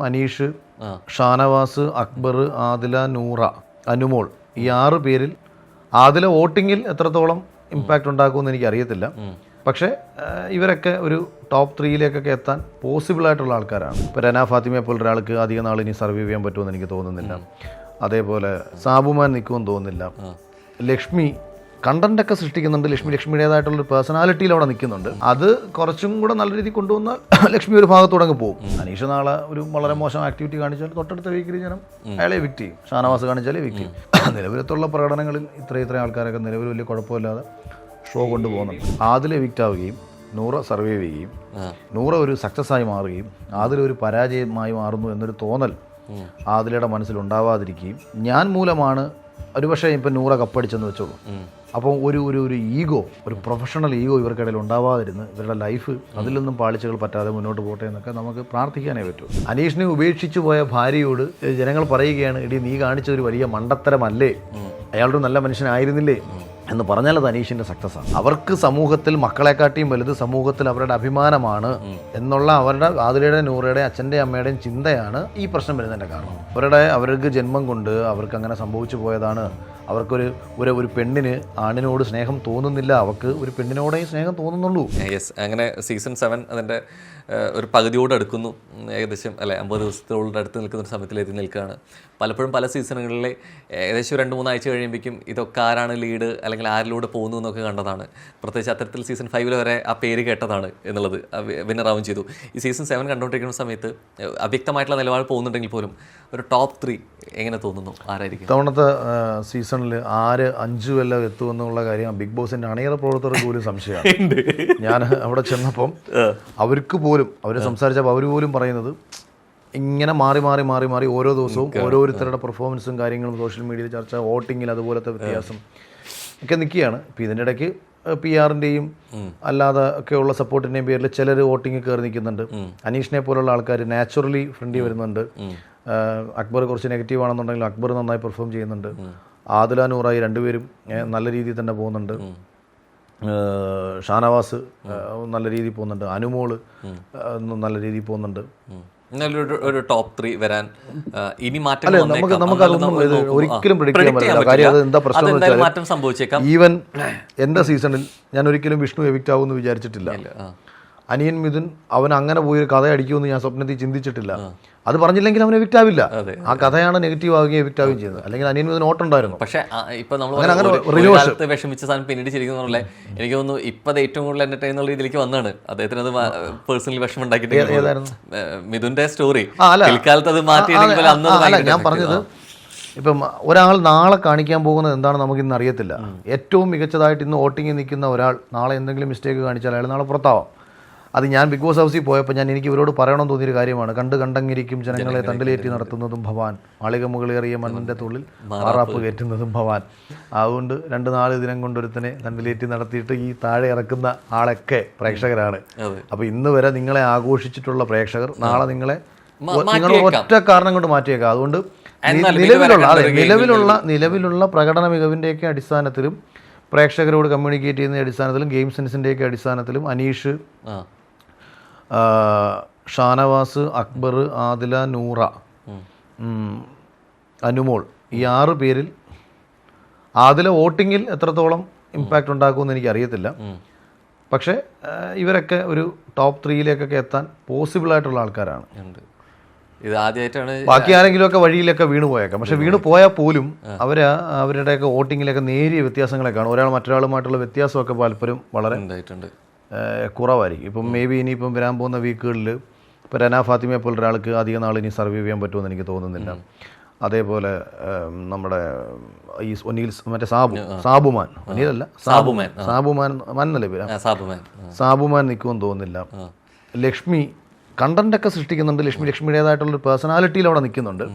അനീഷ്, ഷാനവാസ്, അക്ബർ, ആദില, നൂറ, അനുമോൾ, ഈ 6 പേരിൽ ആദില വോട്ടിങ്ങിൽ എത്രത്തോളം ഇമ്പാക്റ്റ് ഉണ്ടാക്കുമെന്ന് എനിക്കറിയത്തില്ല. പക്ഷേ ഇവരൊക്കെ ഒരു ടോപ്പ് 3-ലേക്കൊക്കെ എത്താൻ പോസിബിൾ ആയിട്ടുള്ള ആൾക്കാരാണ്. ഇപ്പോൾ രന ഫാത്തിമയെ പോലെ ഒരാൾക്ക് അധികം നാൾ ഇനി സർവൈവ് ചെയ്യാൻ പറ്റുമെന്ന് എനിക്ക് തോന്നുന്നില്ല. അതേപോലെ സാബുമാൻ നിൽക്കുമെന്ന് തോന്നുന്നില്ല. ലക്ഷ്മി കണ്ടന്റൊക്കെ സൃഷ്ടിക്കുന്നുണ്ട്. ലക്ഷ്മിയുടേതായിട്ടുള്ളൊരു പേഴ്സണാലിറ്റിയിൽ അവിടെ നിൽക്കുന്നുണ്ട്. അത് കുറച്ചും കൂടെ നല്ല രീതിയിൽ കൊണ്ടുവന്നാൽ ലക്ഷ്മി ഒരു ഭാഗത്തോടെ അങ്ങ് പോകും. അനീഷ് നാളെ ഒരു വളരെ മോശം ആക്ടിവിറ്റി കാണിച്ചാൽ തൊട്ടടുത്ത വീക്കിൽ ജനം അയാളെ വിക്റ്റ് ചെയ്യും. ഷാനവാസ് കാണിച്ചാലേ വിക്റ്റ് ചെയ്യും. നിലവിലത്തുള്ള പ്രകടനങ്ങളിൽ ഇത്രയും ആൾക്കാരൊക്കെ നിലവിൽ വലിയ കുഴപ്പമില്ലാതെ ഷോ കൊണ്ടുപോകുന്നുണ്ട്. ആദിലെ വിക്റ്റ് ആവുകയും നൂറ സർവൈവ് ചെയ്യുകയും നൂറ ഒരു സക്സസ് ആയി മാറുകയും ആദിലൊരു പരാജയമായി മാറുന്നു എന്നൊരു തോന്നൽ ആദിലയുടെ മനസ്സിലുണ്ടാവാതിരിക്കുകയും ഞാൻ മൂലമാണ് ഒരുപക്ഷെ ഇപ്പം നൂറ കപ്പടിച്ചെന്ന് വെച്ചോളൂ. അപ്പോൾ ഒരു ഈഗോ, ഒരു പ്രൊഫഷണൽ ഈഗോ ഇവർക്കിടയിൽ ഉണ്ടാവാതിരുന്ന് ഇവരുടെ ലൈഫ് അതിലൊന്നും പാളിച്ചകൾ പറ്റാതെ മുന്നോട്ട് പോട്ടെ എന്നൊക്കെ നമുക്ക് പ്രാർത്ഥിക്കാനേ പറ്റൂ. അനീഷിനെ ഉപേക്ഷിച്ചു പോയ ഭാര്യയോട് ജനങ്ങൾ പറയുകയാണ്, ഇടി നീ കാണിച്ചൊരു വലിയ മണ്ടത്തരമല്ലേ, അയാളൊരു നല്ല മനുഷ്യനായിരുന്നില്ലേ എന്ന് പറഞ്ഞാൽ അത് അനീഷിൻ്റെ സക്സസ്സാണ്. അവർക്ക് സമൂഹത്തിൽ മക്കളെക്കാട്ടിയും വലുത് സമൂഹത്തിൽ അവരുടെ അഭിമാനമാണ് എന്നുള്ള അവരുടെ ആദിലയുടെ നൂറയുടെ അച്ഛൻ്റെ അമ്മയുടെയും ചിന്തയാണ് ഈ പ്രശ്നം വരുന്നതിൻ്റെ കാരണം. അവർക്ക് ജന്മം കൊണ്ട് അവർക്ക് അങ്ങനെ സംഭവിച്ചു പോയതാണ്. അവർക്കൊരു പെണ്ണിന് ആണിനോട് സ്നേഹം തോന്നുന്നില്ല, അവർക്ക് ഒരു പെണ്ണിനോടേ സ്നേഹം തോന്നുന്നുള്ളൂ. യെസ്, അങ്ങനെ സീസൺ 7 അതിൻ്റെ ഒരു പകുതിയോട് അടുക്കുന്നു. ഏകദേശം 50 ദിവസത്തോട് അടുത്ത് നിൽക്കുന്ന ഒരു സമയത്തിലെത്തി നിൽക്കുകയാണ്. പലപ്പോഴും പല സീസണുകളിലെ ഏകദേശം 2-3 ആഴ്ച കഴിയുമ്പോഴേക്കും ഇതൊക്കെ ആരാണ് ലീഡ് അല്ലെങ്കിൽ ആരിലൂടെ പോകുന്നു എന്നൊക്കെ കണ്ടതാണ്. പ്രത്യേകിച്ച് അത്തരത്തിൽ സീസൺ 5 വരെ ആ പേര് കേട്ടതാണ് എന്നുള്ളത് വിന്നറാവും ചെയ്തു. ഈ സീസൺ 7 കണ്ടുകൊണ്ടിരിക്കുന്ന സമയത്ത് അവ്യക്തമായിട്ടുള്ള നിലപാട് പോകുന്നുണ്ടെങ്കിൽ പോലും ഒരു ടോപ്പ് 3 എങ്ങനെ തോന്നുന്നു? ആരായിരിക്കും തവണത്തെ സീസണിൽ 5 വല്ലതും എത്തുമെന്നുള്ള കാര്യം ബിഗ് ബോസിൻ്റെ അണിയറ പ്രവർത്തകർക്ക് പോലും സംശയമാണ്. ഞാൻ അവിടെ ചെന്നപ്പം അവർക്ക് പോലും അവർ സംസാരിച്ചപ്പോൾ അവർ പോലും പറയുന്നത് ഇങ്ങനെ മാറി ഓരോ ദിവസവും ഓരോരുത്തരുടെ പെർഫോമൻസും കാര്യങ്ങളും സോഷ്യൽ മീഡിയയിൽ ചർച്ച, വോട്ടിങ്ങിൽ അതുപോലത്തെ വ്യത്യാസം ഒക്കെ നിൽക്കുകയാണ്. ഇപ്പം ഇതിൻ്റെ ഇടയ്ക്ക് PR-ൻ്റെയും അല്ലാതെ ഒക്കെയുള്ള സപ്പോർട്ടിൻ്റെയും പേരിൽ ചിലർ വോട്ടിങ്ങിൽ കയറി നിൽക്കുന്നുണ്ട്. അനീഷിനെ പോലുള്ള ആൾക്കാർ നാച്ചുറലി ഫ്രണ്ട്ലി വരുന്നുണ്ട്. അക്ബർ കുറച്ച് നെഗറ്റീവ് ആണെന്നുണ്ടെങ്കിൽ അക്ബർ നന്നായി പെർഫോം ചെയ്യുന്നുണ്ട്. ആദില, നൂറായി രണ്ടുപേരും നല്ല രീതിയിൽ തന്നെ പോകുന്നുണ്ട്. ഷാനവാസ് നല്ല രീതിയിൽ പോകുന്നുണ്ട്. അനുമോള് നല്ല രീതിയിൽ പോകുന്നുണ്ട്. ഒരു ടോപ്പ് 3 വരാൻ ഇനി മാറ്റം ഒരിക്കലും പ്രെഡിക്റ്റ് ചെയ്യാൻ പറ്റില്ല. കാര്യം അത് എന്താ പ്രശ്നം മാറ്റം സംഭവിച്ചേക്കാം. ഈവൻ എൻ്റെ സീസണിൽ ഞാൻ ഒരിക്കലും വിഷ്ണു എവിക്റ്റ് ആവുമെന്ന് വിചാരിച്ചിട്ടില്ല. അനിയൻ മിഥുൻ അവൻ അങ്ങനെ പോയൊരു കഥ അടിക്കുമെന്ന് ഞാൻ സ്വപ്നത്തിൽ ചിന്തിച്ചിട്ടില്ല. അത് പറഞ്ഞില്ലെങ്കിൽ അവൻ എവിക്റ്റ് ആവില്ല. ആ കഥയാണ് നെഗറ്റീവ് ആവുകയും എവിക്റ്റ് ആവുകയും ചെയ്യുന്നത്. അല്ലെങ്കിൽ അനിയൻ മിഥുൻ ഓട്ടമുണ്ടായിരുന്നു. പക്ഷേ ഇപ്പൊ നമ്മൾ വിഷമിച്ച സാധനം പിന്നീട് ശരിക്കും എനിക്ക് തോന്നുന്നു ഇപ്പൊ അത് ഏറ്റവും കൂടുതൽ എന്റർടൈൻ എന്നുള്ള രീതിയിലേക്ക് വന്നതാണ്. അദ്ദേഹത്തിന് അത് പേഴ്സണലി വിഷമം ഉണ്ടാക്കിയിട്ട് മിഥുന്റെ സ്റ്റോറി പിൽക്കാലത്ത് അത് മാറ്റിയില്ലെങ്കിൽ അന്ന് ഞാൻ പറഞ്ഞത് ഇപ്പം ഒരാൾ നാളെ കാണിക്കാൻ പോകുന്നത് എന്താണെന്ന് നമുക്കിന്ന് അറിയത്തില്ല. ഏറ്റവും മികച്ചതായിട്ട് ഇന്ന് വോട്ടിങ്ങിൽ നിൽക്കുന്ന ഒരാൾ നാളെ എന്തെങ്കിലും മിസ്റ്റേക്ക് കാണിച്ചാൽ അയാൾ നാളെ പുറത്താവാം. അത് ഞാൻ ബിഗ് ബോസ് ഹൗസിൽ പോയപ്പോൾ എനിക്ക് ഇവരോട് പറയണമെന്ന് തോന്നിയൊരു കാര്യമാണ്. കണ്ടങ്ങിരിക്കും ജനങ്ങളെ തണ്ടിലേറ്റി നടത്തുന്നതും ഭവാൻ, മാളിക മുകളേറിയ മണ്ണിൻ്റെ തുള്ളിൽ മാറാപ്പ് കയറ്റുന്നതും ഭവാൻ. അതുകൊണ്ട് 2-4 ദിനം കൊണ്ടൊരുത്തനെ തണ്ടിലേറ്റി നടത്തിയിട്ട് ഈ താഴെ ഇറക്കുന്ന ആളൊക്കെ പ്രേക്ഷകരാണ്. അപ്പോൾ ഇന്ന് വരെ നിങ്ങളെ ആഘോഷിച്ചിട്ടുള്ള പ്രേക്ഷകർ നാളെ നിങ്ങളെ ഒറ്റ കാരണം കൊണ്ട് മാറ്റിയേക്കാം. അതുകൊണ്ട് നിലവിലുള്ള പ്രകടന മികവിൻ്റെയൊക്കെ അടിസ്ഥാനത്തിലും പ്രേക്ഷകരോട് കമ്മ്യൂണിക്കേറ്റ് ചെയ്യുന്ന അടിസ്ഥാനത്തിലും ഗെയിം സെൻസിൻ്റെയൊക്കെ അടിസ്ഥാനത്തിലും അനീഷ്, ഷാനവാസ്, അക്ബർ, ആദില, നൂറ, അനുമോൾ, ഈ 6 പേരിൽ ആദില വോട്ടിങ്ങിൽ എത്രത്തോളം ഇമ്പാക്റ്റ് ഉണ്ടാക്കുമെന്ന് എനിക്കറിയത്തില്ല. പക്ഷേ ഇവരൊക്കെ ഒരു ടോപ്പ് 3-ലേക്കൊക്കെ എത്താൻ പോസിബിൾ ആയിട്ടുള്ള ആൾക്കാരാണ്. ഇത് ആദ്യമായിട്ടാണ്. ബാക്കി ആരെങ്കിലുമൊക്കെ വഴിയിലൊക്കെ വീണ് പോയേക്കാം. പക്ഷെ വീണ് പോയാൽ പോലും അവരുടെയൊക്കെ വോട്ടിങ്ങിലൊക്കെ നേരിയ വ്യത്യാസങ്ങളെ കാണും. ഒരാൾ മറ്റൊരാളുമായിട്ടുള്ള വ്യത്യാസമൊക്കെ പലപ്പോഴും വളരെ കുറവായിരിക്കും. ഇപ്പം മേ ബി ഇനിയിപ്പം വരാൻ പോകുന്ന വീക്കുകളിൽ ഇപ്പോൾ രന ഫാത്തിമയെ പോലെ ഒരാൾക്ക് അധികം നാൾ ഇനി സർവൈവ് ചെയ്യാൻ പറ്റുമെന്ന് എനിക്ക് തോന്നുന്നില്ല. അതേപോലെ നമ്മുടെ ഈ ഒന്നിൽ മറ്റേ സാബുമാൻ നിൽക്കുമെന്ന് തോന്നുന്നില്ല. ലക്ഷ്മി കണ്ടന്റൊക്കെ സൃഷ്ടിക്കുന്നുണ്ട്. ലക്ഷ്മിയുടേതായിട്ടുള്ളൊരു പേഴ്സണാലിറ്റിയിൽ അവിടെ നിൽക്കുന്നുണ്ട്.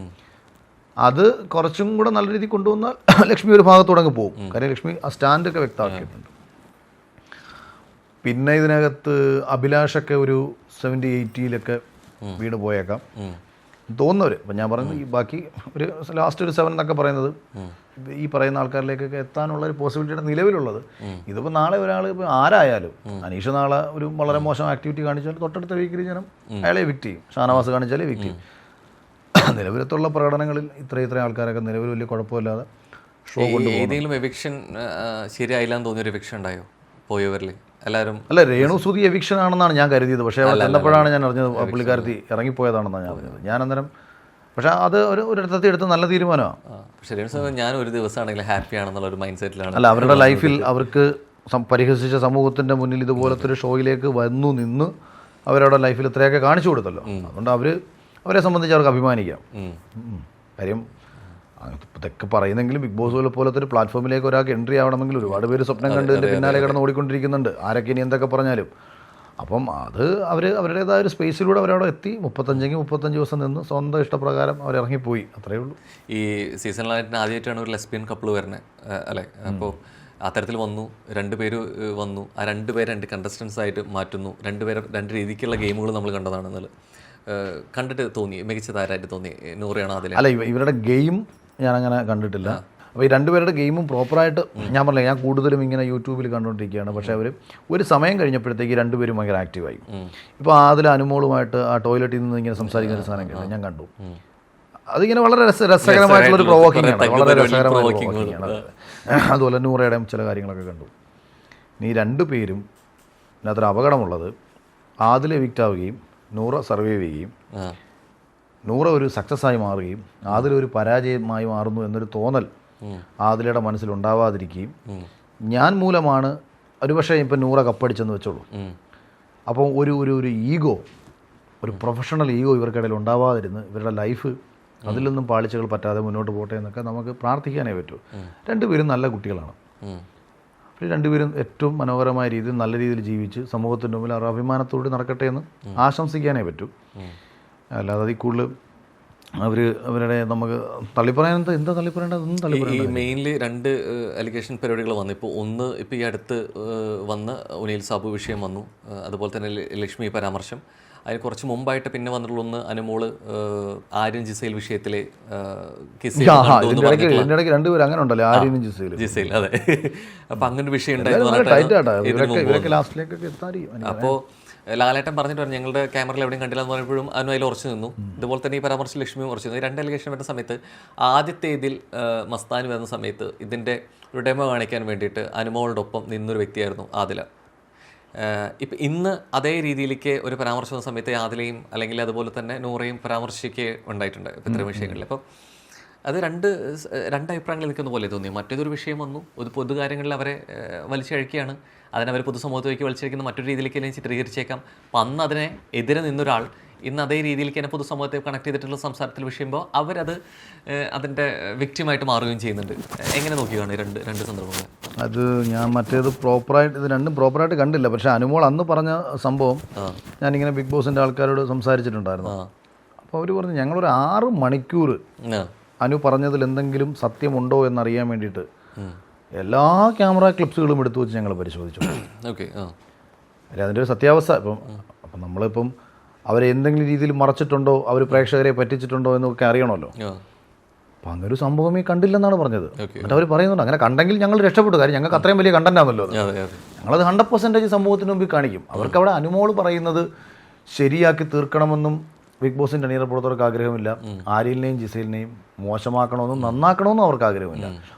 അത് കുറച്ചും കൂടെ നല്ല രീതിയിൽ കൊണ്ടുവന്നാൽ ലക്ഷ്മി ഒരു ഭാഗത്തോടെ അങ്ങ് പോകും. കാര്യം ലക്ഷ്മി ആ സ്റ്റാൻഡൊക്കെ വ്യക്തമാക്കിയിട്ടുണ്ട്. പിന്നെ ഇതിനകത്ത് അഭിലാഷൊക്കെ ഒരു 70-80-ലൊക്കെ വീണ് പോയേക്കാം തോന്നുന്നവർ. അപ്പം ഞാൻ പറയുന്നത് ഈ ബാക്കി ഒരു ലാസ്റ്റ് ഒരു 7 എന്നൊക്കെ പറയുന്നത് ഈ പറയുന്ന ആൾക്കാരിലേക്കൊക്കെ എത്താനുള്ള ഒരു പോസിബിലിറ്റിയുടെ നിലവിലുള്ളത്. ഇതിപ്പോൾ നാളെ ഒരാൾ ഇപ്പോൾ ആരായാലും അനീഷ് നാളെ ഒരു വളരെ മോശം ആക്ടിവിറ്റി കാണിച്ചാൽ തൊട്ടടുത്ത വീക്കിൽ ജനം അയാളെ വിക്റ്റ് ചെയ്യും. ഷാനവാസ് കാണിച്ചാലേ വിക്റ്റ് ചെയ്യും. നിലവിലത്തുള്ള പ്രകടനങ്ങളിൽ ഇത്രയും ആൾക്കാരൊക്കെ നിലവിൽ വലിയ കുഴപ്പമില്ലാതെ ഷോ ഏതെങ്കിലും എവിക്ഷൻ ശരിയായില്ല എന്ന് തോന്നിയൊരു എവിക്ഷൻ ഉണ്ടായോ പോയവരിൽ എല്ലാവരും? അല്ല, രേണുസുതി എവിക്ഷൻ ആണെന്നാണ് ഞാൻ കരുതിയത്. പക്ഷേ അവിടെ ചെന്നപ്പോഴാണ് ഞാൻ അറിഞ്ഞത് പുള്ളിക്കാരത്തി ഇറങ്ങിപ്പോയതാണെന്നാണ് ഞാൻ പറഞ്ഞത്. ഞാൻ അന്നേരം പക്ഷേ അത് ഒരിടത്തെ എടുത്ത് നല്ല തീരുമാനമാണ്. പക്ഷേ രേണു ഞാൻ ഒരു ദിവസമാണെങ്കിലും ഹാപ്പി ആണെന്നുള്ള ഒരു മൈൻഡ് സെറ്റിലാണ്. അല്ല, അവരുടെ ലൈഫിൽ അവർക്ക് പരിഹസിച്ച സമൂഹത്തിൻ്റെ മുന്നിൽ ഇതുപോലത്തെ ഒരു ഷോയിലേക്ക് വന്നു നിന്ന് അവരവരുടെ ലൈഫിൽ ഇത്രയൊക്കെ കാണിച്ചു കൊടുത്തല്ലോ. അതുകൊണ്ട് അവരെ സംബന്ധിച്ച് അവർക്ക് അഭിമാനിക്കാം. കാര്യം ഇതൊക്കെ പറയുന്നെങ്കിലും ബിഗ് ബോസ് പോലത്തെ ഒരു പ്ലാറ്റ്ഫോമിലേക്ക് ഒരാൾക്ക് എൻട്രി ആവണമെങ്കിൽ ഒരുപാട് പേര് സ്വപ്നം കണ്ടതിൻ്റെ പിന്നാലെ കിടന്ന് ഓടിക്കൊണ്ടിരിക്കുന്നുണ്ട്, ആരൊക്കെ ഇനി എന്തൊക്കെ പറഞ്ഞാലും. അപ്പം അത് അവരുടേതായ ഒരു സ്പേസിലൂടെ അവരവിടെ എത്തി 35 ദിവസം നിന്ന് സ്വന്തം ഇഷ്ടപ്രകാരം അവരിറങ്ങിപ്പോയി, അത്രയേ ഉള്ളൂ. ഈ സീസണിലായിട്ട് ആദ്യമായിട്ടാണ് ഒരു ലെസ്ബിയൻ കപ്പിൾ വരുന്നത് അല്ലേ? അപ്പോൾ അത്തരത്തിൽ വന്നു, 2 പേര് വന്നു, ആ 2 പേര് 2 കണ്ടസ്റ്റൻസ് ആയിട്ട് മാറ്റുന്നു, 2 പേരെ 2 രീതിക്കുള്ള ഗെയിമുകൾ നമ്മൾ കണ്ടതാണെന്നാൽ കണ്ടിട്ട് തോന്നി മികച്ച താരമായിട്ട് തോന്നി നൂറയാണോ അതിൽ? അല്ല, ഇവരുടെ ഗെയിം ഞാനങ്ങനെ കണ്ടിട്ടില്ല. അപ്പോൾ ഈ 2 പേരുടെ ഗെയിമും പ്രോപ്പറായിട്ട് ഞാൻ പറഞ്ഞില്ല, ഞാൻ കൂടുതലും ഇങ്ങനെ യൂട്യൂബിൽ കണ്ടുകൊണ്ടിരിക്കുകയാണ്. പക്ഷേ അവർ ഒരു സമയം കഴിഞ്ഞപ്പോഴത്തേക്ക് 2 പേരും ഭയങ്കര ആക്റ്റീവായി. ഇപ്പോൾ അതിൽ അനുമോളുമായിട്ട് ആ ടോയ്ലറ്റിൽ നിന്ന് ഇങ്ങനെ സംസാരിക്കുന്ന ഒരു സാധനം ഞാൻ കണ്ടു. അതിങ്ങനെ വളരെ രസകരമായിട്ടുള്ളൊരു പ്രോവോക്കിംഗ് ആണ്, വളരെ രസകരമായ പ്രോവോക്കിംഗ് ആണ്. അതുപോലെ നൂറയുടെയും ചില കാര്യങ്ങളൊക്കെ കണ്ടു. ഈ 2 പേരും ഇതിനകത്തൊരു അപകടമുള്ളത്, ആദിൽ എവിക്റ്റ് ആവുകയും നൂറ സർവൈവ് ചെയ്യുകയും നൂറ ഒരു സക്സസ് ആയി മാറുകയും ആദിലൊരു പരാജയമായി മാറുന്നു എന്നൊരു തോന്നൽ ആദിലയുടെ മനസ്സിലുണ്ടാവാതിരിക്കുകയും ഞാൻ മൂലമാണ് ഒരുപക്ഷെ ഇപ്പം നൂറ കപ്പടിച്ചെന്ന് വെച്ചോളൂ. അപ്പോൾ ഒരു ഈഗോ, ഒരു പ്രൊഫഷണൽ ഈഗോ ഇവർക്കിടയിൽ ഉണ്ടാവാതിരുന്ന് ഇവരുടെ ലൈഫ് അതിൽ നിന്നും പാളിച്ചകൾ പറ്റാതെ മുന്നോട്ട് പോട്ടെ എന്നൊക്കെ നമുക്ക് പ്രാർത്ഥിക്കാനേ പറ്റൂ. 2 പേരും നല്ല കുട്ടികളാണ്. 2 പേരും ഏറ്റവും മനോഹരമായ രീതിയിൽ നല്ല രീതിയിൽ ജീവിച്ച് സമൂഹത്തിൻ്റെ മുമ്പിൽ അവർ അഭിമാനത്തോടെ നടക്കട്ടെ എന്ന് ആശംസിക്കാനേ പറ്റൂ. അല്ലാതെ അതിൽ കൂടുതൽ അവരുടെ നമുക്ക് തള്ളിപ്പറയാൻ എന്താ തള്ളിപ്പറയേണ്ടത്? ഒന്നും തള്ളിപ്പറയേണ്ടത്. ഈ മെയിൻലി 2 അലിഗേഷൻ പരിപാടികൾ വന്നു. ഇപ്പോൾ ഈ അടുത്ത് വന്ന് ഉനീൽ സാബു വിഷയം വന്നു, അതുപോലെ തന്നെ ലക്ഷ്മി പരാമർശം. അതിന് കുറച്ച് മുമ്പായിട്ട് പിന്നെ വന്നിട്ടുള്ള ഒന്ന് അനുമോള് ആര്യൻ ജിസൈൽ വിഷയത്തിലെ ഇടയ്ക്ക് 2 പേര് അങ്ങനെ ഉണ്ടല്ലോ, ആര്യനും ജിസൈൽ. അതെ, അപ്പോൾ അങ്ങനെ ഒരു വിഷയം ഉണ്ടായിരുന്നു. അപ്പോൾ ലാലേട്ടൻ പറഞ്ഞിട്ട് പറഞ്ഞു ഞങ്ങളുടെ ക്യാമറയിൽ എവിടെയും കണ്ടില്ല എന്ന് പറയുമ്പോഴും അനു അതിൽ ഉറച്ചു നിന്നു. ഇതുപോലെ തന്നെ ഈ പരാമർശം ലക്ഷ്മിയും ഉറച്ചു നിന്നു. ഈ 2 അലിഗേഷൻ വരുന്ന സമയത്ത് ആദ്യത്തെ ഇതിൽ മസ്താനി വരുന്ന സമയത്ത് ഇതിൻ്റെ ഒരു ഡെമോ കാണിക്കാൻ വേണ്ടിയിട്ട് അനുമോളോടൊപ്പം നിന്നൊരു വ്യക്തിയായിരുന്നു ആദില. ഇപ്പം ഇന്ന് അതേ രീതിയിലേക്ക് ഒരു പരാമർശം വന്ന സമയത്ത് ആദിലയും അല്ലെങ്കിൽ അതുപോലെ തന്നെ നൂറയും പരാമർശിക്കുക ഉണ്ടായിട്ടുണ്ട് ഇത്തരം വിഷയങ്ങളിൽ. അപ്പം അത് രണ്ട് അഭിപ്രായങ്ങൾ നിൽക്കുന്ന പോലെ തോന്നി. മറ്റേതൊരു വിഷയം വന്നു, ഒരു പൊതുകാര്യങ്ങളിൽ അവരെ വലിച്ചഴിക്കുകയാണ്, അതിനവർ പൊതുസമൂഹത്തിലേക്ക് വലിച്ചഴിക്കുന്ന മറ്റൊരു രീതിയിലേക്ക് തന്നെ ചിത്രീകരിച്ചേക്കാം. അപ്പം അന്ന് അതിനെ എതിരെ നിന്നൊരാൾ ഇന്ന് അതേ രീതിയിലേക്ക് തന്നെ പൊതുസമൂഹത്തെ കണക്ട് ചെയ്തിട്ടുള്ള സംസാരത്തിൽ വിഷയമ്പോൾ അവരത് അതിൻ്റെ വിക്റ്റിമായിട്ട് മാറുകയും ചെയ്യുന്നുണ്ട്. എങ്ങനെ നോക്കിയാണ് രണ്ട് സന്ദർഭങ്ങൾ? അത് ഞാൻ മറ്റേത് പ്രോപ്പറായിട്ട് ഇത് 2 പ്രോപ്പറായിട്ട് കണ്ടില്ല. പക്ഷേ അനുമോൾ അന്ന് പറഞ്ഞ സംഭവം ഞാനിങ്ങനെ ബിഗ് ബോസിൻ്റെ ആൾക്കാരോട് സംസാരിച്ചിട്ടുണ്ടായിരുന്നു. അപ്പോൾ അവർ പറഞ്ഞു ഞങ്ങളൊരു 6 മണിക്കൂർ അനു പറഞ്ഞതിൽ എന്തെങ്കിലും സത്യമുണ്ടോ എന്നറിയാൻ വേണ്ടിയിട്ട് എല്ലാ ക്യാമറ ക്ലിപ്സുകളും എടുത്തു വെച്ച് ഞങ്ങൾ പരിശോധിച്ചു. അതിൻ്റെ ഒരു സത്യാവസ്ഥ അപ്പം നമ്മളിപ്പം അവരെ എന്തെങ്കിലും രീതിയിൽ മറച്ചിട്ടുണ്ടോ, അവർ പ്രേക്ഷകരെ പറ്റിച്ചിട്ടുണ്ടോ എന്നൊക്കെ അറിയണമല്ലോ. അപ്പം അങ്ങനൊരു സംഭവമേ കണ്ടില്ലെന്നാണ് പറഞ്ഞത്. എന്നിട്ട് അവർ പറയുന്നുണ്ട് അങ്ങനെ കണ്ടെങ്കിൽ ഞങ്ങൾ രക്ഷപ്പെട്ടു, കാര്യം ഞങ്ങൾക്ക് അത്രയും വലിയ കണ്ടന്റാണല്ലോ. ഞങ്ങളത് 100% സമൂഹത്തിന് മുമ്പിൽ കാണിക്കും. അവർക്ക് അവിടെ അനുമോൾ പറയുന്നത് ശരിയാക്കി തീർക്കണമെന്നും ബിഗ് ബോസിൻ്റെ അണിയറ പുറത്തവർക്ക് ആഗ്രഹമില്ല. ആര്യലിനെയും ജിസൈലിനെയും മോശമാക്കണമെന്നും നന്നാക്കണമെന്നും അവർക്ക് ആഗ്രഹമില്ല.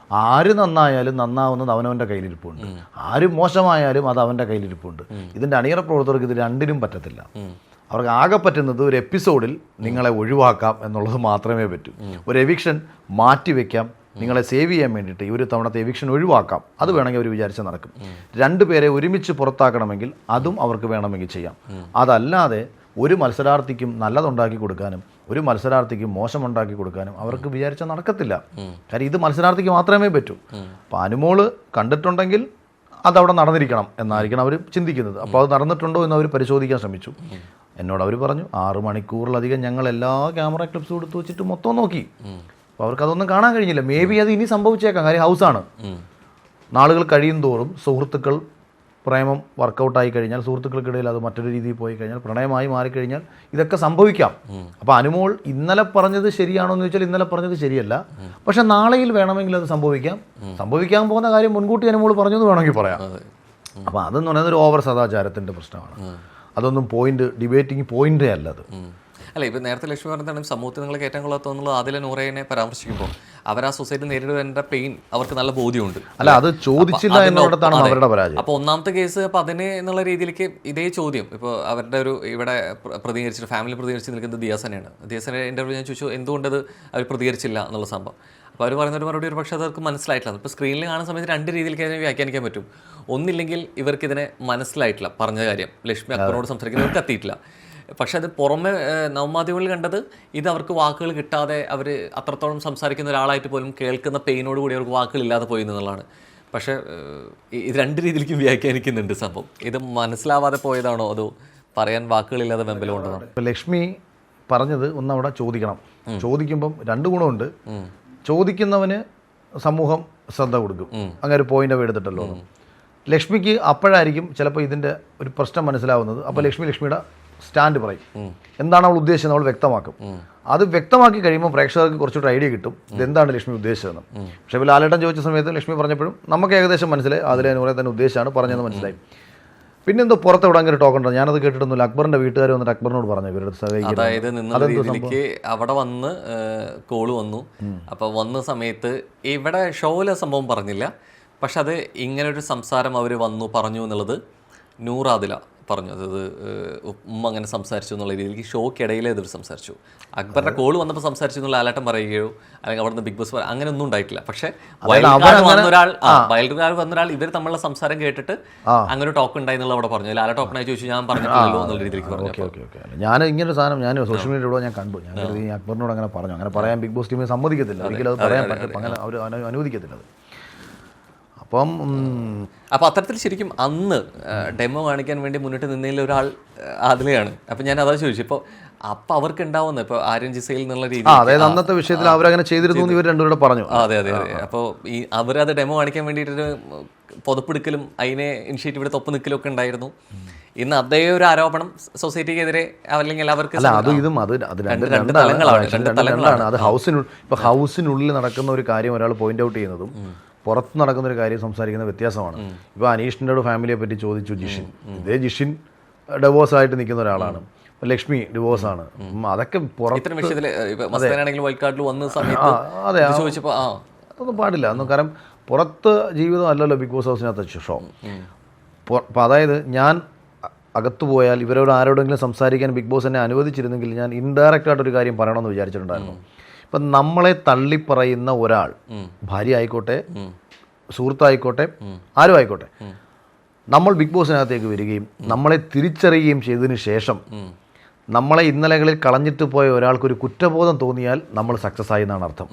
ആര് നന്നായാലും നന്നാവുന്നത് അവനവൻ്റെ കയ്യിലിരിപ്പുണ്ട്, ആര് മോശമായാലും അത് അവൻ്റെ കയ്യിലിരിപ്പുണ്ട്. ഇതിൻ്റെ അണിയറ പ്രവർത്തകർക്ക് ഇത് രണ്ടിനും പറ്റത്തില്ല. അവർക്ക് ആകെ പറ്റുന്നത് ഒരു എപ്പിസോഡിൽ നിങ്ങളെ ഒഴിവാക്കാം എന്നുള്ളത് മാത്രമേ പറ്റൂ. ഒരു എവിക്ഷൻ മാറ്റിവെക്കാം, നിങ്ങളെ സേവ് ചെയ്യാൻ വേണ്ടിയിട്ട് ഈ ഒരു തവണത്തെ എവിക്ഷൻ ഒഴിവാക്കാം, അത് വേണമെങ്കിൽ അവർ വിചാരിച്ചാൽ നടക്കും. 2 പേരെ ഒരുമിച്ച് പുറത്താക്കണമെങ്കിൽ അതും അവർക്ക് വേണമെങ്കിൽ ചെയ്യാം. അതല്ലാതെ ഒരു മത്സരാർത്ഥിക്കും നല്ലതുണ്ടാക്കി കൊടുക്കാനും ഒരു മത്സരാർത്ഥിക്കും മോശമുണ്ടാക്കി കൊടുക്കാനും അവർക്ക് വിചാരിച്ചാൽ നടക്കത്തില്ല. കാര്യം ഇത് മത്സരാർത്ഥിക്ക് മാത്രമേ പറ്റൂ. അപ്പോൾ അനുമോള് കണ്ടിട്ടുണ്ടെങ്കിൽ അതവിടെ നടന്നിരിക്കണം എന്നായിരിക്കണം അവർ ചിന്തിക്കുന്നത്. അപ്പോൾ അത് നടന്നിട്ടുണ്ടോ എന്ന് അവർ പരിശോധിക്കാൻ ശ്രമിച്ചു. എന്നോട് അവർ പറഞ്ഞു 6 മണിക്കൂറിലധികം ഞങ്ങൾ എല്ലാ ക്യാമറ ക്ലിപ്സും എടുത്തു വെച്ചിട്ട് മൊത്തം നോക്കി. അപ്പോൾ അവർക്ക് അതൊന്നും കാണാൻ കഴിഞ്ഞില്ല. മേ ബി അത് ഇനി സംഭവിച്ചേക്കാം, കാര്യം ഹൗസാണ്. നാളുകൾ കഴിയും തോറും സുഹൃത്തുക്കൾ പ്രേമം വർക്കൗട്ടായി കഴിഞ്ഞാൽ, സുഹൃത്തുക്കൾക്കിടയിൽ അത് മറ്റൊരു രീതിയിൽ പോയി കഴിഞ്ഞാൽ, പ്രണയമായി മാറിക്കഴിഞ്ഞാൽ ഇതൊക്കെ സംഭവിക്കാം. അപ്പോൾ അനുമോൾ ഇന്നലെ പറഞ്ഞത് ശരിയാണോ എന്ന് ചോദിച്ചാൽ ഇന്നലെ പറഞ്ഞത് ശരിയല്ല, പക്ഷെ നാളെയിൽ വേണമെങ്കിൽ അത് സംഭവിക്കാൻ പോകുന്ന കാര്യം മുൻകൂട്ടി അനുമോൾ പറഞ്ഞത് വേണമെങ്കിൽ പറയാം. അപ്പോൾ അതെന്ന് പറയുന്നത് ഒരു ഓവർ സദാചാരത്തിൻ്റെ പ്രശ്നമാണ്. അതൊന്നും ഡിബേറ്റിംഗ് പോയിന്റേ അല്ല അത്. അല്ല ഇപ്പം നേരത്തെ ലക്ഷ്മി പറഞ്ഞതാണ് സമൂഹത്തിൽ നിങ്ങൾ കയറ്റാൻ കൊള്ളാത്തുള്ളത് ആദില നൂറയെ പരാമർശിക്കുമ്പോൾ അവർ ആ സൊസൈറ്റി നേരിടുന്ന പെയിൻ അവർക്ക് നല്ല ബോധ്യമുണ്ട്. അല്ല അത് ചോദിച്ചില്ല എന്നുള്ളതാണ് അവരുടെ പരാജയം. അപ്പോൾ ഒന്നാമത്തെ കേസ് അപ്പോൾ അതിന് എന്നുള്ള രീതിയിലേക്ക് ഇതേ ചോദ്യം ഇപ്പോൾ അവരുടെ ഒരു ഇവിടെ പ്രതികരിച്ചിട്ട് ഫാമിലി പ്രതികരിച്ച് നിൽക്കുന്നത് ദിയാസനെയാണ്. ദിയാസനെ ഇൻ്റർവ്യൂ ഞാൻ ചോദിച്ചു എന്തുകൊണ്ടത് അവർ പ്രതികരിച്ചില്ല എന്നുള്ള സംഭവം. അപ്പോൾ അവർ പറയുന്നൊരു മറുപടി ഒരു പക്ഷേ അവർക്ക് മനസ്സിലായിട്ടില്ല. ഇപ്പോൾ സ്ക്രീനിൽ കാണുന്ന സമയത്ത് രണ്ട് രീതിയിലേക്ക് അതിനെ വ്യാഖ്യാനിക്കാൻ പറ്റും. ഒന്നില്ലെങ്കിൽ ഇവർക്കിതിനെ മനസ്സിലായിട്ടില്ല, പറഞ്ഞ കാര്യം ലക്ഷ്മി അക്ബറിനോട് സംസാരിക്കുന്നവർക്ക് എത്തിയിട്ടില്ല. പക്ഷെ അത് പുറമെ നവമാധ്യമങ്ങളിൽ കണ്ടത് ഇത് അവർക്ക് വാക്കുകൾ കിട്ടാതെ അവർ അത്രത്തോളം സംസാരിക്കുന്ന ഒരാളായിട്ട് പോലും കേൾക്കുന്ന പെയിനോട് കൂടി അവർക്ക് വാക്കുകളില്ലാതെ പോയി എന്നുള്ളതാണ്. പക്ഷേ ഇത് രണ്ട് രീതിയിലേക്കും വ്യാഖ്യാനിക്കുന്നുണ്ട് സംഭവം. ഇത് മനസ്സിലാവാതെ പോയതാണോ അതോ പറയാൻ വാക്കുകളില്ലാതെ വെമ്പലുകൊണ്ടതാണോ? ഇപ്പോൾ ലക്ഷ്മി പറഞ്ഞത് ഒന്ന് അവിടെ ചോദിക്കണം. ചോദിക്കുമ്പം രണ്ട് ഗുണമുണ്ട്. ചോദിക്കുന്നവന് സമൂഹം ശ്രദ്ധ കൊടുക്കും, അങ്ങനെ ഒരു പോയിന്റ് അവ എടുത്തിട്ടല്ലോ. ലക്ഷ്മിക്ക് അപ്പോഴായിരിക്കും ചിലപ്പോൾ ഇതിൻ്റെ ഒരു പ്രശ്നം മനസ്സിലാവുന്നത്. അപ്പോൾ ലക്ഷ്മിയുടെ സ്റ്റാൻഡ് പറയും, എന്താണ് അവൾ ഉദ്ദേശിച്ചത് അവൾ വ്യക്തമാക്കും. അത് വ്യക്തമാക്കി കഴിയുമ്പോൾ പ്രേക്ഷകർക്ക് കുറച്ചുകൂടി ഐഡിയ കിട്ടും ഇതെന്താണ് ലക്ഷ്മി ഉദ്ദേശിച്ചതെന്ന്. പക്ഷേ ഇപ്പോൾ ലാലേട്ടൻ ചോദിച്ച സമയത്ത് ലക്ഷ്മി പറഞ്ഞപ്പോഴും നമുക്ക് ഏകദേശം മനസ്സിലായി അതിലെ നൂറെ തന്നെ ഉദ്ദേശമാണ് പറഞ്ഞതെന്ന് മനസ്സിലായി. പിന്നെന്തോ പുറത്ത് എവിടെ അങ്ങനെ ടോക്ക് ഉണ്ടോ? ഞാനത് കേട്ടിട്ടൊന്നുമില്ല. അക്ബറിന്റെ വീട്ടുകാർ വന്നിട്ട് അക്ബറിനോട് പറഞ്ഞു ഇവരുടെ അതായത് രീതിയിലേക്ക് അവിടെ വന്ന് കോള് വന്നു. അപ്പോൾ വന്ന സമയത്ത് ഇവിടെ ഷോയിലെ സംഭവം പറഞ്ഞില്ല, പക്ഷെ അത് ഇങ്ങനൊരു സംസാരം അവർ വന്നു പറഞ്ഞു എന്നുള്ളത് നൂറാദില പറഞ്ഞു. അതായത് ഉമ്മ അങ്ങനെ സംസാരിച്ചു എന്നുള്ള രീതിയിലേക്ക് ഷോക്കിടയിലേ ഇതൊരു സംസാരിച്ചു. അക്ബറിന്റെ കോള് വന്നപ്പോൾ സംസാരിച്ചു എന്നുള്ള ലാലേട്ടൻ പറയുകയോ അല്ലെങ്കിൽ അവിടുന്ന് ബിഗ് ബോസ് അങ്ങനെ ഒന്നും ഉണ്ടായിട്ടില്ല. പക്ഷെ വയൽക്കാർ വന്നൊരാൾ ഇവർ തമ്മിലുള്ള സംസാരം കേട്ടിട്ട് അങ്ങനെ ടോക്ക് ഉണ്ടായി എന്നുള്ള അവിടെ പറഞ്ഞു. ലാലേട്ടൻ ഓപ്പണായി ചോദിച്ചു ഞാൻ പറഞ്ഞിട്ടില്ലല്ലോ എന്നുള്ള രീതിയിലേക്ക് പറഞ്ഞു. ഞാൻ ഇങ്ങനൊരു സാധനം ഞാൻ സോഷ്യൽ മീഡിയയിലൂടെ ഞാൻ കണ്ടു. ഞാൻ അക്ബറിനോട് അങ്ങനെ പറഞ്ഞു. അങ്ങനെ പറയാൻ ബിഗ് ബോസ് ടീമിൽ സമ്മതിക്കത്തില്ല, ഒരിക്കലും അത് പറയാൻ പറ്റും, അങ്ങനെ അവർ അനുവദിക്കത്തില്ല. അപ്പം അത്തരത്തിൽ ശരിക്കും അന്ന് ഡെമോ കാണിക്കാൻ വേണ്ടി മുന്നിട്ട് നിന്നതിൽ ഒരാൾ ആദിലയാണ്. അപ്പം ഞാൻ അതാ ചോദിച്ചു. ഇപ്പോൾ അപ്പം അവർക്ക് ഉണ്ടാവുന്നത് ഇപ്പോൾ ആര്യൻ ജിസയിൽ എന്നുള്ള രീതി, അതായത് അന്നത്തെ വിഷയത്തിൽ അവരങ്ങനെ ചെയ്തിരുന്നു ഇവർ രണ്ടുപേരുടെ പറഞ്ഞു. അതെ. അപ്പോൾ ഈ അവരത് ഡെമോ കാണിക്കാൻ വേണ്ടിയിട്ടൊരു പുതപ്പെടുക്കലും അതിനെ ഇനിഷ്യേറ്റീവ് ഇവിടെ തൊപ്പ് നിൽക്കലും ഒക്കെ ഉണ്ടായിരുന്നു. ഇന്ന് അതേ ഒരു ആരോപണം സൊസൈറ്റിക്കെതിരെ അല്ലെങ്കിൽ അവർക്ക് രണ്ട് തലങ്ങളാണ്. അത് ഹൗസിനുള്ളിൽ നടക്കുന്ന ഒരു കാര്യം ഒരാൾ പോയിന്റ് ഔട്ട് ചെയ്യുന്നതും പുറത്ത് നടക്കുന്ന ഒരു കാര്യം സംസാരിക്കുന്ന വ്യത്യാസമാണ്. ഇപ്പോൾ അനീഷിൻ്റെ ഫാമിലിയെ പറ്റി ചോദിച്ചു ജിഷിൻ. ഇതേ ജിഷിൻ ഡിവോഴ്സ് ആയിട്ട് നിൽക്കുന്ന ഒരാളാണ്. ലക്ഷ്മി ഡിവോഴ്സ് ആണ്. അതൊക്കെ അതൊന്നും പാടില്ല ഒന്നും. കാരണം പുറത്ത് ജീവിതം അല്ലല്ലോ ബിഗ് ബോസ് ഹൗസിനകത്ത് ഷോ. അപ്പം അതായത് ഞാൻ അകത്തു പോയാൽ ഇവരോട് ആരോടെങ്കിലും സംസാരിക്കാൻ ബിഗ് ബോസ് എന്നെ അനുവദിച്ചിരുന്നെങ്കിൽ ഞാൻ ഇൻഡയറക്റ്റ് ആയിട്ടൊരു കാര്യം പറയണമെന്ന് വിചാരിച്ചിട്ടുണ്ടായിരുന്നു. ഇപ്പം നമ്മളെ തള്ളിപ്പറയുന്ന ഒരാൾ, ഭാര്യ ആയിക്കോട്ടെ സുഹൃത്തായിക്കോട്ടെ ആരും ആയിക്കോട്ടെ, നമ്മൾ ബിഗ് ബോസിനകത്തേക്ക് വരികയും നമ്മളെ തിരിച്ചറിയുകയും ചെയ്തതിന് ശേഷം നമ്മളെ ഇന്നലകളിൽ കളഞ്ഞിട്ട് പോയ ഒരാൾക്കൊരു കുറ്റബോധം തോന്നിയാൽ നമ്മൾ സക്സസ് ആയി എന്നാണ് അർത്ഥം.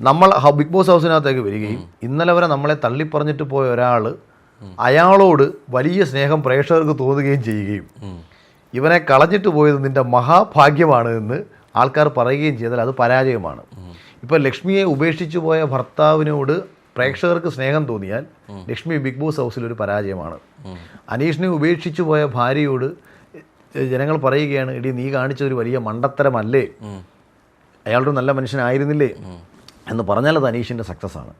നമ്മൾ ബിഗ് ബോസ് ഹൗസിനകത്തേക്ക് വരികയും ഇന്നലെ വരെ നമ്മളെ തള്ളിപ്പറഞ്ഞിട്ട് പോയ ഒരാൾ അയാളോട് വലിയ സ്നേഹം പ്രേക്ഷകർക്ക് തോന്നുകയും ചെയ്യുകയും ഇവനെ കളഞ്ഞിട്ട് പോയത് നിൻ്റെ മഹാഭാഗ്യമാണ് എന്ന് ആൾക്കാർ പറയുകയും ചെയ്താൽ അത് പരാജയമാണ്. ഇപ്പോൾ ലക്ഷ്മിയെ ഉപേക്ഷിച്ചു പോയ ഭർത്താവിനോട് പ്രേക്ഷകർക്ക് സ്നേഹം തോന്നിയാൽ ലക്ഷ്മി ബിഗ് ബോസ് ഹൗസിലൊരു പരാജയമാണ്. അനീഷിനെ ഉപേക്ഷിച്ചു പോയ ഭാര്യയോട് ജനങ്ങൾ പറയുകയാണ് എടി നീ കാണിച്ചൊരു വലിയ മണ്ടത്തരമല്ലേ, അയാളൊരു നല്ല മനുഷ്യനായിരുന്നില്ലേ എന്ന് പറഞ്ഞാൽ അത് അനീഷിൻ്റെ സക്സസ് ആണ്.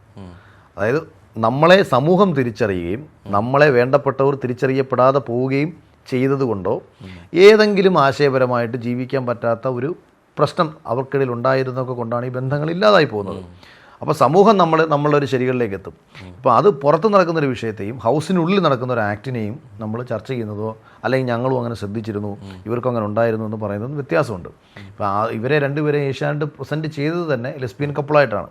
അതായത് നമ്മളെ സമൂഹം തിരിച്ചറിയുകയും നമ്മളെ വേണ്ടപ്പെട്ടവർ തിരിച്ചറിയപ്പെടാതെ പോവുകയും ചെയ്തതുകൊണ്ടോ ഏതെങ്കിലും ആശയപരമായിട്ട് ജീവിക്കാൻ പറ്റാത്ത ഒരു പ്രശ്നം അവർക്കിടയിൽ ഉണ്ടായിരുന്നതൊക്കെ കൊണ്ടാണ് ഈ ബന്ധങ്ങൾ ഇല്ലാതായി പോകുന്നത്. അപ്പോൾ സമൂഹം നമ്മളൊരു ശരികളിലേക്ക് എത്തും. ഇപ്പോൾ അത് പുറത്ത് നടക്കുന്നൊരു വിഷയത്തെയും ഹൗസിനുള്ളിൽ നടക്കുന്ന ഒരു ആക്ടിനെയും നമ്മൾ ചർച്ച ചെയ്യുന്നതോ അല്ലെങ്കിൽ ഞങ്ങളും അങ്ങനെ ശ്രദ്ധിച്ചിരുന്നു ഇവർക്കും അങ്ങനെ ഉണ്ടായിരുന്നു എന്ന് പറയുന്നതും വ്യത്യാസമുണ്ട്. ഇപ്പോൾ ഇവരെ രണ്ടുപേരെയും ഏഷ്യാനെറ്റ് പ്രസൻറ്റ് ചെയ്തത് തന്നെ ലെസ്ബിയൻ കപ്പിളായിട്ടാണ്.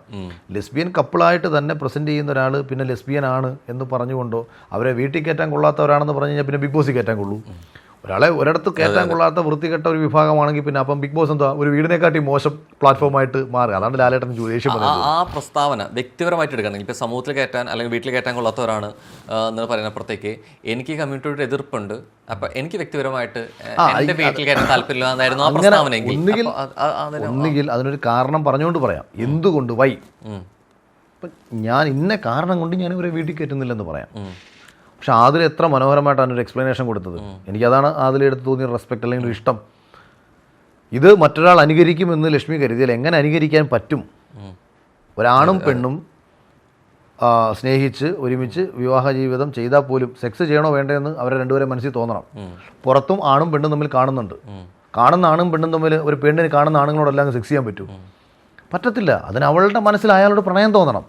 ലെസ്ബിയൻ കപ്പിളായിട്ട് തന്നെ പ്രസൻറ്റ് ചെയ്യുന്ന ഒരാൾ പിന്നെ ലെസ്ബിയൻ ആണ് എന്ന് പറഞ്ഞുകൊണ്ടോ അവരെ വീട്ടിൽ കയറ്റാൻ കൊള്ളാത്തവരാണെന്ന് പറഞ്ഞു കഴിഞ്ഞാൽ പിന്നെ ബിഗ് ബോസിൽ കയറ്റാൻ കൊള്ളൂ. ഒരാളെ ഒരിടത്ത് കയറ്റാൻ കൊള്ളാത്ത വൃത്തികെട്ട ഒരു വിഭാഗമാണെങ്കിൽ പിന്നെ അപ്പം ബിഗ് ബോസ് എന്താ ഒരു വീടിനെക്കാട്ടി മോശം പ്ലാറ്റ്ഫോമായിട്ട് മാറുക. അതാണ് ലാലേട്ടൻ ദേഷ്യം പറഞ്ഞത്. ആ പ്രസ്താവന വ്യക്തിപരമായിട്ട് എടുക്കുകയാണെങ്കിൽ ഇപ്പോൾ സമൂഹത്തിൽ കയറ്റാൻ അല്ലെങ്കിൽ വീട്ടിൽ കയറ്റാൻ കൊള്ളാത്തവരാണ് എന്ന് പറയുന്നപ്പോഴത്തേക്ക് എനിക്ക് കമ്മ്യൂണിറ്റിയുടെ എതിർപ്പുണ്ട്. അപ്പം എനിക്ക് വ്യക്തിപരമായിട്ട് എൻ്റെ വീട്ടിൽ കയറ്റാൻ താല്പര്യമില്ലാന്നായിരുന്നു ആ പ്രസ്താവന. ഒന്നുകിൽ അതിനൊരു കാരണം പറഞ്ഞുകൊണ്ട് പറയാം, എന്തുകൊണ്ട് വൈ, ഇപ്പം ഞാൻ ഇന്ന കാരണം കൊണ്ട് ഞാൻ ഇവരെ വീട്ടിൽ കയറ്റുന്നില്ലെന്ന് പറയാം. പക്ഷെ ആദിൽ എത്ര മനോഹരമായിട്ടാണ് ഒരു എക്സ്പ്ലനേഷൻ കൊടുത്തത്. എനിക്കതാണ് ആദിലെടുത്ത് തോന്നിയ റെസ്പെക്റ്റ് അല്ലെങ്കിൽ ഒരു ഇഷ്ടം. ഇത് മറ്റൊരാൾ അനുകരിക്കുമെന്ന് ലക്ഷ്മി കരുതിയാൽ എങ്ങനെ അനുകരിക്കാൻ പറ്റും? ഒരാണും പെണ്ണും സ്നേഹിച്ച് ഒരുമിച്ച് വിവാഹ ജീവിതം ചെയ്താൽ പോലും സെക്സ് ചെയ്യണോ വേണ്ടതെന്ന് അവരെ രണ്ടുപേരെ മനസ്സിൽ തോന്നണം. പുറത്തും ആണും പെണ്ണും തമ്മിൽ കാണുന്നുണ്ട്, കാണുന്ന ആണും പെണ്ണും തമ്മിൽ ഒരു പെണ്ണിന് കാണുന്ന ആണുങ്ങളോടെല്ലാം സെക്സ് ചെയ്യാൻ പറ്റും? പറ്റത്തില്ല. അതിന് അവളുടെ മനസ്സിൽ അയാളോട് പ്രണയം തോന്നണം.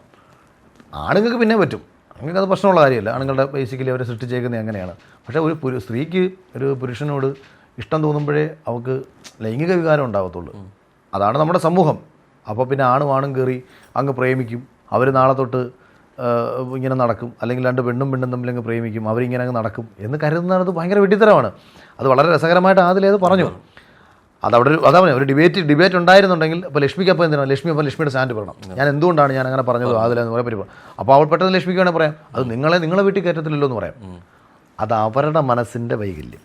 ആണുങ്ങൾക്ക് പിന്നെ പറ്റും, ആണുങ്ങൾക്ക് അത് പ്രശ്നമുള്ള കാര്യമല്ല. ആണുങ്ങളുടെ ബേസിക്കലി അവരെ സൃഷ്ടിച്ചേക്കുന്നത് അങ്ങനെയാണ്. പക്ഷേ ഒരു സ്ത്രീക്ക് ഒരു പുരുഷനോട് ഇഷ്ടം തോന്നുമ്പോഴേ അവൾക്ക് ലൈംഗിക വികാരം ഉണ്ടാകത്തുള്ളൂ. അതാണ് നമ്മുടെ സമൂഹം. അപ്പോൾ പിന്നെ ആണും കയറി അങ്ങ് പ്രേമിക്കും, അവർ നാളെ തൊട്ട് ഇങ്ങനെ നടക്കും, അല്ലെങ്കിൽ രണ്ട് പെണ്ണും തമ്മിൽ അങ്ങ് പ്രേമിക്കും, അവരിങ്ങനെ അങ്ങ് നടക്കും എന്ന് കരുതുന്നത് ഭയങ്കര വെട്ടിത്തരമാണ്. അത് വളരെ രസകരമായിട്ട് ആദിലേത് പറഞ്ഞു. അതവിടെ ഒരു ഡിബേറ്റ് ഉണ്ടായിരുന്നുണ്ടെങ്കിൽ ഇപ്പോൾ ലക്ഷ്മിക്ക് അപ്പോൾ എന്തിനാണ് ലക്ഷ്മിയുടെ സ്റ്റാൻഡ് പറയണം, ഞാൻ എന്തുകൊണ്ടാണ് ഞാൻ അങ്ങനെ പറഞ്ഞത് ആദിലെന്ന് പറയാൻ പറ്റും. അപ്പോൾ അവൾ പെട്ടെന്ന് ലക്ഷ്മിക്ക് വേണേൽ പറയാം, അത് നിങ്ങളെ വീട്ടിൽ കയറ്റത്തില്ലല്ലോ എന്ന് പറയാം. അത് അവരുടെ മനസ്സിൻ്റെ വൈകല്യം.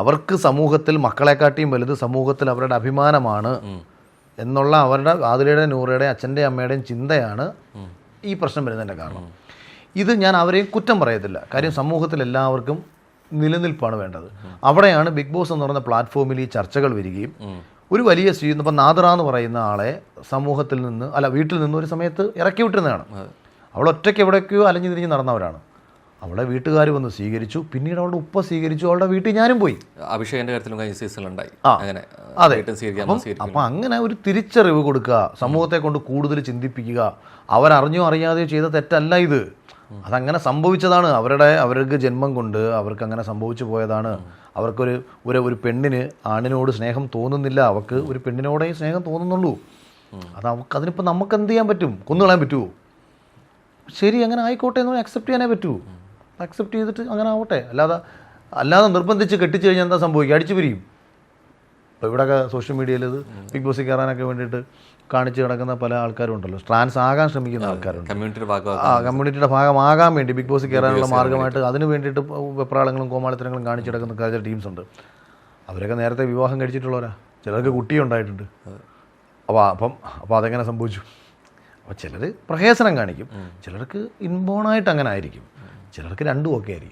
അവർക്ക് സമൂഹത്തിൽ മക്കളെക്കാട്ടിയും വലുത് സമൂഹത്തിൽ അവരുടെ അഭിമാനമാണ് എന്നുള്ള അവരുടെ ആദിലയുടെ നൂറയുടെ അച്ഛൻ്റെ അമ്മയുടെയും ചിന്തയാണ് ഈ പ്രശ്നം വരുന്നതിൻ്റെ കാരണം. ഇത് ഞാൻ അവരെയും കുറ്റം പറയത്തില്ല. കാര്യം സമൂഹത്തിൽ എല്ലാവർക്കും നിലനിൽപ്പാണ് വേണ്ടത്. അവിടെയാണ് ബിഗ് ബോസ് എന്ന് പറയുന്ന പ്ലാറ്റ്ഫോമിൽ ഈ ചർച്ചകൾ വരികയും ഒരു വലിയ ഇപ്പം നാദിറ എന്ന് പറയുന്ന ആളെ സമൂഹത്തിൽ നിന്ന് വീട്ടിൽ നിന്ന് ഒരു സമയത്ത് ഇറക്കി വിട്ടിരുന്നതാണ്. അവൾ ഒറ്റയ്ക്ക് എവിടേക്കോ അലഞ്ഞു തിരിഞ്ഞ് നടന്നവരാണ്. അവളെ വീട്ടുകാർ വന്ന് സ്വീകരിച്ചു, പിന്നീട് അവളുടെ ഉപ്പ സ്വീകരിച്ചു, അവളുടെ വീട്ടിൽ ഞാനും പോയി. അഭിഷേകിന്റെ കാര്യത്തിലും കഴിഞ്ഞ സീസണിലുണ്ടായി. അതെ. അപ്പം അങ്ങനെ ഒരു തിരിച്ചറിവ് കൊടുക്കുക, സമൂഹത്തെ കൊണ്ട് കൂടുതൽ ചിന്തിപ്പിക്കുക. അവരറിഞ്ഞോ അറിയാതെയോ ചെയ്ത തെറ്റല്ല ഇത്, അതങ്ങനെ സംഭവിച്ചതാണ്. അവർക്ക് ജന്മം കൊണ്ട് അവർക്ക് അങ്ങനെ സംഭവിച്ചു പോയതാണ്. അവർക്കൊരു പെണ്ണിന് ആണിനോട് സ്നേഹം തോന്നുന്നില്ല, അവർക്ക് ഒരു പെണ്ണിനോടേ സ്നേഹം തോന്നുന്നുള്ളൂ. അതിനിപ്പോൾ നമുക്ക് എന്ത് ചെയ്യാൻ പറ്റും? കൊന്നുകളയാൻ പറ്റുമോ? ശരി, അങ്ങനെ ആയിക്കോട്ടെ എന്ന് അക്സെപ്റ്റ് ചെയ്യാനേ പറ്റൂ. അക്സെപ്റ്റ് ചെയ്തിട്ട് അങ്ങനെ ആവട്ടെ. അല്ലാതെ നിർബന്ധിച്ച് കെട്ടിച്ചു കഴിഞ്ഞാൽ എന്താ സംഭവിക്കുക? അടിച്ചു പിരിയും. ഇപ്പോൾ ഇവിടെയൊക്കെ സോഷ്യൽ മീഡിയയിൽ ഇത് ബിഗ് ബോസിൽ കയറാനൊക്കെ വേണ്ടിയിട്ട് കാണിച്ച് കിടക്കുന്ന പല ആൾക്കാരും ഉണ്ടല്ലോ, ട്രാൻസ് ആകാൻ ശ്രമിക്കുന്ന ആൾക്കാരുണ്ട്. കമ്മ്യൂണിറ്റിയുടെ ഭാഗമാകാൻ വേണ്ടി ബിഗ് ബോസിൽ കയറാനുള്ള മാർഗ്ഗമായിട്ട് അതിന് വേണ്ടിയിട്ട് വെപ്രാളങ്ങളും കോമാളിത്തരങ്ങളും കാണിച്ചു കിടക്കുന്ന ചില ടീംസ് ഉണ്ട്. അവരൊക്കെ നേരത്തെ വിവാഹം കഴിച്ചിട്ടുള്ളവരാ, ചിലർക്ക് കുട്ടിയുണ്ടായിട്ടുണ്ട്. അപ്പോൾ അതെങ്ങനെ സംഭവിച്ചു? അപ്പോൾ ചിലർ പ്രഹസനം കാണിക്കും, ചിലർക്ക് ഇൻബോണായിട്ട് അങ്ങനെ ആയിരിക്കും, ചിലർക്ക് രണ്ടും ഒക്കെ ആയിരിക്കും.